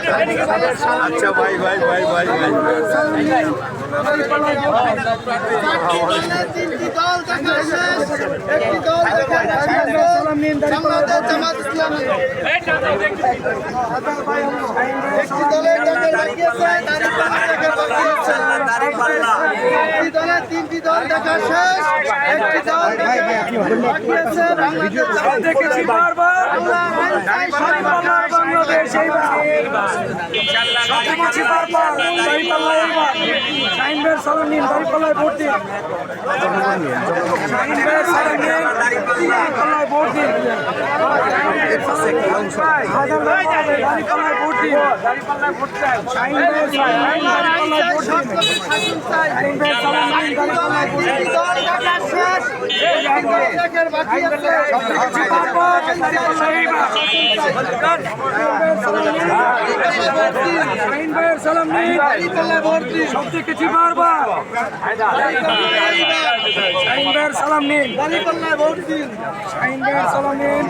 আচ্ছা ভাই ভাই ভাই ভাই ভাই তিনটি দল দেখা শেষ, একটি দল দেখা জামাত ইসলামী। একটি দলের দখল বাকি আছে, একটি দলের তিনটি দল দেখা শেষ, একটি দল বাকি আছে। দেখেছি বারবার বাংলাদেশ দেখেছি বারবার দাঁড়িপাল্লায় এবার শাহিন ভাইয়ের সালাম নিন, দাঁড়িপাল্লায় ভোট দিন। শাহিন ভাইয়ের সালাম নিন, দাঁড়িপাল্লায় ভোট দিন। দাঁড়িপাল্লায় ভোট দিন, দাঁড়িপাল্লায় ভোট চাই। শাহিন ভাইয়ের দাঁড়িপাল্লায় ভোট দিন। শাহিন ভাইয়ের সালাম নিন, দাঁড়িপাল্লায় ভোট দিন। দল দেখা শেষ, একটি দল দেখার বাকি আছে। দেখেছি বারবার দাঁড়িপাল্লায় এবার শাহিন ভাইয়ের সালাম নিন, দাঁড়িপাল্লায় ভোট দিন। সব দেখেছি বারবার শাহিন ভাইয়ের সালাম নিন, দাঁড়িপাল্লায় ভোট দিন। শাহিন ভাইয়ের সালাম নিন।